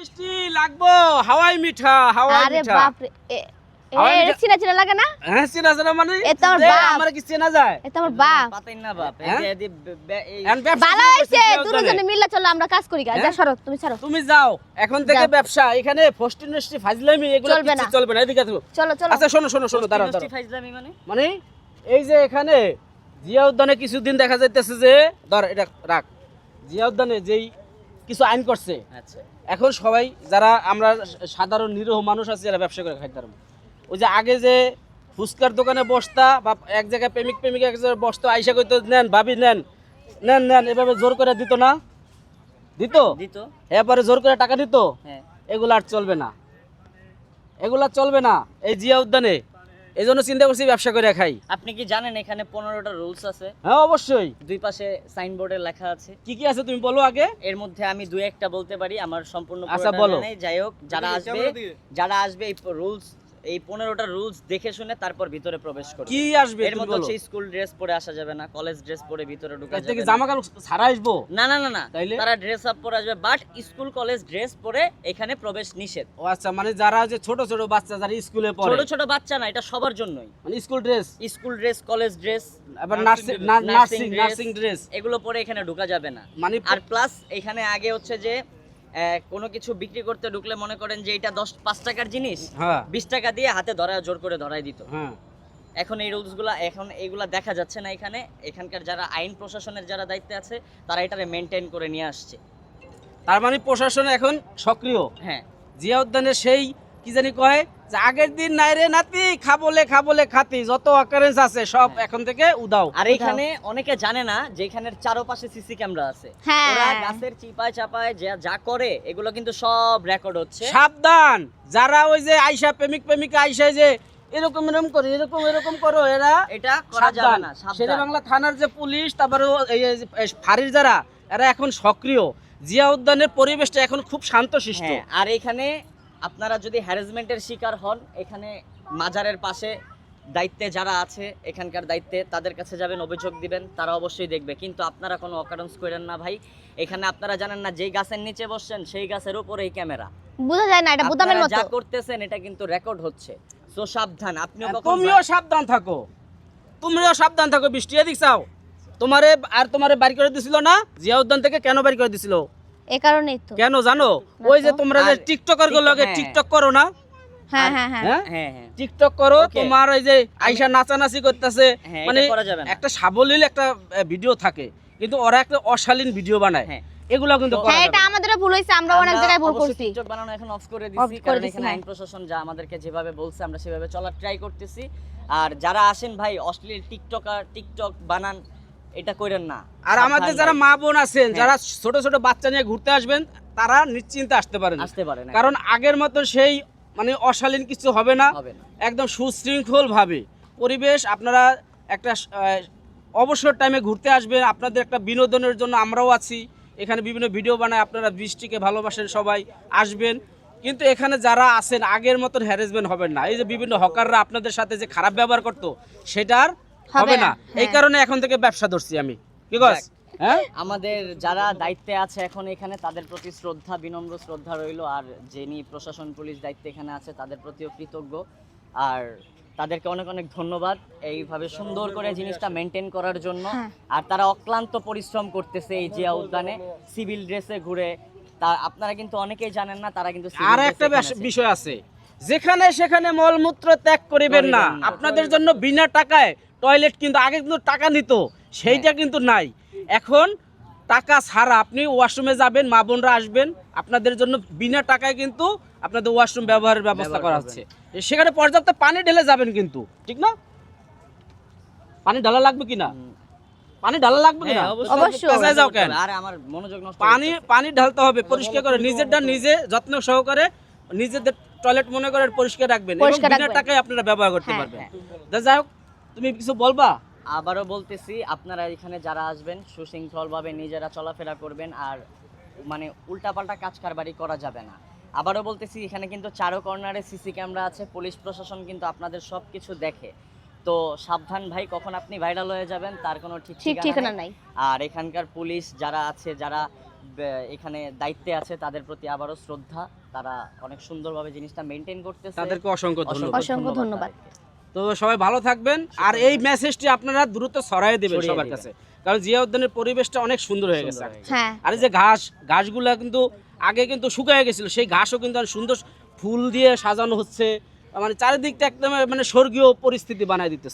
মিষ্টি লাগবো, হাওয়াই মিঠা, হাওয়াই আরে মিঠা। বাপ রে এটা চিনা চিনা লাগে না? হ্যাঁ চিনা চিনা মানে এ তো আমার যে বাপ। আমার কি চেনা যায়? এটা আমার বাপ। পাতেন না বাপ হ্যাঁ? এখন ব্যবসা ভালো শুরু হইছে, করছি জিয়াউদ্দানে। দুজনে মিলে চলো আমরা কাজ করি গা। যা হ্যাঁ? সরো, তুমি সরো। তুমি যাও এখন থেকে যাও। ব্যবসা, এখানে ফস্টি নষ্টি ফাজলামি এগুলো চলবে কিছু না। চলবে না, এদিকে আসো। চলো চলো। আচ্ছা শোনো শোনো শোনো, দাঁড়াও দাঁড়াও। ফাইজলামি মানে মানে এই যে এখানে জিয়া উদ্যানে কিছুদিন দেখা যাইতেছে যে ধর এটা রাখ, জিয়া উদ্যানে যেই কিছু আইন করছে, আচ্ছা এখন সবাই যারা আমরা সাধারণ নিরীহ মানুষ আছে যারা ব্যবসা করে খাইতে পারবো, ওই যে আগে যে ফুচকার দোকানে বসতা বা এক জায়গায় প্রেমিক প্রেমিকা এক জায়গায় বসতো, আইসা কইতো নেন ভাবি নেন নেন নেন, এভাবে জোর করে দিত না, দিত দিত এরপরে জোর করে টাকা দিত, হ্যাঁ এগুলো আর চলবে না, এগুলা চলবে না এই জিয়া উদ্যানে। এই জন্য চিন্তা করছি ব্যবসা করে খাই। আপনি কি জানেন এখানে 15টা রুলস আছে, হ্যাঁ অবশ্যই। দুই পাশে সাইনবোর্ডে লেখা আছে। কি কি আছে তুমি বলো আগে। এর মধ্যে আমি দুই একটা বলতে পারি, আমার সম্পূর্ণ আচ্ছা, পুরোটা বলো। জানাই। যাই হোক, যারা আসবে এই রুলস, এই 15টা রুলস দেখে শুনে তারপর ভিতরে প্রবেশ করবে। কি আসবে এর তুমি মধ্যে বলো। হচ্ছে স্কুল ড্রেস পরে আসা যাবে না, কলেজ ড্রেস পরে ভিতরে ঢোকা এর থেকে যাবে না। জামা কাপড় ছাড়া আসবো? না না না না, তাইলে? তারা ড্রেস আপ পরে আসবে, বাট স্কুল কলেজ ড্রেস পরে এখানে প্রবেশ নিষেধ। ও আচ্ছা, মানে যারা যে ছোট ছোট বাচ্চা যারা স্কুলে পড়ে, ছোট ছোট বাচ্চা না, এটা সবার জন্যই। মানে school dress, school dress, college dress, আবার নার্সিং ড্রেস, এগুলো পরে এখানে ঢোকা যাবে না। মানে আর প্লাস এখানে আগে হচ্ছে যে কোনো কিছু বিক্রি করতে ঢুকলে মনে করেন যে এটা 5 টাকার জিনিস হ্যাঁ 20 টাকা দিয়ে হাতে ধরা, জোর করে ধরাই দিত। হ্যাঁ। এখন এই রুলসগুলো, এখন এইগুলা দেখা যাচ্ছে না এখানে। এখানকার যারা আইন প্রশাসনের যারা দায়িত্বে আছে তারা এটারে মেনটেন করে নিয়ে আসছে। তার মানে প্রশাসন এখন সক্রিয়। হ্যাঁ, জিয়া উদ্যানে সেই কি জানি কয় যে আগের দিন নাই রে নাতি খাবলে খাতি, যত অকারেন্স আছে সব এখন থেকে উদাও। আর এখানে অনেকে জানে না যে এখানের চারপাশে সিসি ক্যামেরা আছে। হ্যাঁ। ওরা গাছের চিপায় চাপায় যা করে এগুলো কিন্তু সব রেকর্ড হচ্ছে। সাবধান, যারা ওই যে আইসা প্রেমিক প্রেমিকা আইসা যে এরকম এরকম করো এরকম এরকম করো, এরা এটা করা যাবে না, শেরে সাবধান। বাংলা থানার যে পুলিশ, তারপরে এই যে ফাঁড়ির যারা, এরা এখন সক্রিয়। জিয়া উদ্যানের পরিবেশটা এখন খুব শান্তশিষ্ট। হ্যাঁ, আর এখানে আপনারা যদি হ্যারাসমেন্টের শিকার হন, এখানে মাজারের পাশে দায়িত্বে যারা আছে, এখানকার দায়িত্বে, তাদের কাছে যাবেন, অভিযোগ দিবেন, তারা অবশ্যই দেখবে। কিন্তু আপনারা কোনো অকারেন্স করেন না ভাই। এখানে আপনারা জানেন না যেই গাছের নিচে বসছেন সেই গাছের উপরেই ক্যামেরা। বোঝা যায় না, এটা বুদামের আপনারা মতো। যা করতেছেন এটা কিন্তু রেকর্ড হচ্ছে। সো সাবধান, আপনিও কখন তুমিও সাবধান থাকো, তুমিও সাবধান থাকো। বৃষ্টি এদিক চাও, তোমারে বাড়ি করে দিছিল না জিয়া উদ্যান থেকে? কেন বাড়ি করে দিছিল? এই কারণেই তো। কেন জানো? ওই যে তোমরা যে আর টিকটকার গুলো হ্যাঁ। টিকটক করো না, হ্যাঁ হ্যাঁ হ্যাঁ। হ্যাঁ হ্যাঁ হ্যাঁ টিকটক করো, Okay. তোমার ওই যে আইসা নাচানাচি করতেছে, হ্যাঁ, মানে এটা করা যাবে না। একটা সাবলীল একটা ভিডিও থাকে, কিন্তু ওরা একটা অশালীন ভিডিও বানায়, হ্যাঁ। এগুলো কিন্তু করা হ্যাঁ, যাবে এটা না। আমাদেরও ভুল হইছে, আমরা অনেক আমরা জায়গায় ভুল অবশ্যই করছি। টিকটক বানানো এখন অফ করে Off দিছি, করে কারণ দিছি, এখানে হ্যাঁ। আইন প্রশাসন যা আমাদেরকে যেভাবে বলছে আমরা সেভাবে চলার ট্রাই করতেছি। আর যারা আসেন ভাই অশ্লীল টিকটক বানান, এটা করেন না। আর আমাদের সাবধান যারা ভাই। মা বোন আছেন, হ্যাঁ। যারা ছোট ছোট বাচ্চা নিয়ে ঘুরতে আসবেন, তারা নিশ্চিন্তে আসতে পারেন, আসতে পারে না, কারণ আগের মতো সেই মানে অশালীন কিছু হবে না, হবে না। একদম সুশৃঙ্খল ভাবে পরিবেশ। আপনারা একটা অবসর টাইমে ঘুরতে আসবেন, আপনাদের একটা বিনোদনের জন্য আমরাও আছি, এখানে বিভিন্ন ভিডিও বানায়, আপনারা বৃষ্টিকে ভালোবাসেন, সবাই আসবেন। কিন্তু এখানে যারা আছেন আগের মতন হ্যারাসমেন্ট হবেন না। এই যে বিভিন্ন হকাররা আপনাদের সাথে যে খারাপ ব্যবহার করতো, সেটা আর হবে না। এই হ্যাঁ। কারণে এখন থেকে ব্যবসা ধরছি আমি, কি কস? যাক। হ্যাঁ আমাদের যারা দায়িত্বে আছে এখন এখানে, তাদের প্রতি শ্রদ্ধা, বিনম্র শ্রদ্ধা রইল। আর যিনি প্রশাসন পুলিশ দায়িত্বে এখানে আছে তাদের প্রতিও কৃতজ্ঞ। আর তাদেরকে অনেক অনেক ধন্যবাদ এইভাবে সুন্দর করে জিনিসটা মেনটেন করার জন্য। হ্যাঁ। আর তারা অক্লান্ত পরিশ্রম করতেছে এই জিয়া উদ্যানে সিভিল ড্রেসে ঘুরে। তা আপনারা কিন্তু অনেকেই জানেন না, তারা কিন্তু civil আর dress একটা এখানে আছে। বিষয় আছে, যেখানে সেখানে মলমূত্র ত্যাগ করিবেন না। করিবেন না। আপনাদের জন্য বিনা টাকায় টয়লেট, কিন্তু আগে কিন্তু টাকা নিত, সেইটা কিন্তু নাই। এখন টাকা ছাড়া আপনি ওয়াশরুমে যাবেন, মা বোনরা আসবেন, আপনাদের জন্য বিনা টাকায় কিন্তু আপনাদের ওয়াশরুম ব্যবহারের ব্যবস্থা করা হচ্ছে। সেখানে পর্যাপ্ত পানি ঢেলে যাবেন কিন্তু, ঠিক না? পানি ঢালা লাগবে কিনা? পানি ঢালা লাগবে কিনা? হ্যাঁ, অবশ্যই। পেছায় যাও কেন? আরে আমার মনোযোগ নষ্ট পানি ঢালতে হবে, পরিষ্কার করে, নিজেরটা নিজে যত্ন সহকারে নিজেদের টয়লেট মনে করে পরিষ্কার রাখবেন, এবং পরিষ্কার বিনা রাখবেন। টাকায় আপনারা ব্যবহার করতে হ্যাঁ, পারবেন। হ্যাঁ। যাই হোক, তুমি কিছু বলবা? আবারও বলতেছি, আপনারা এখানে যারা আসবেন সুশৃঙ্খলভাবে নিজেরা চলাফেরা করবেন। আর মানে উল্টাপাল্টা কাজ কারবারি করা যাবে না। আবারও বলতেছি, এখানে কিন্তু চারো কর্নারে সিসি ক্যামেরা আছে, পুলিশ প্রশাসন কিন্তু আপনাদের সব কিছু দেখে। তো সাবধান ভাই, কখন আপনি ভাইরাল হয়ে যাবেন তার কোনো ঠিক ঠিক ঠিকানা নাই। আর এখানকার পুলিশ যারা আছে, যারা এখানে দায়িত্বে আছে তাদের প্রতি আবারও শ্রদ্ধা। তারা অনেক সুন্দরভাবে জিনিসটা মেনটেন করতেছে। তাদেরকে অসংখ্য ধন্যবাদ। অসংখ্য ধন্যবাদ। তো সবাই ভালো থাকবেন, আর এই মেসেজটি আপনারা দ্রুত ছড়াই দিবেন ছড়িয়ে সবার দিবেন। কাছে, কারণ জিয়া উদ্যানের পরিবেশটা অনেক সুন্দর হয়ে গেছে। হ্যাঁ আর এই যে ঘাসগুলা কিন্তু আগে কিন্তু শুকিয়ে গেছিল, সেই ঘাসও কিন্তু আর সুন্দর ফুল দিয়ে সাজানো হচ্ছে, মানে চারিদিকটা একদম মানে স্বর্গীয় পরিস্থিতি বানায় দিতেছে।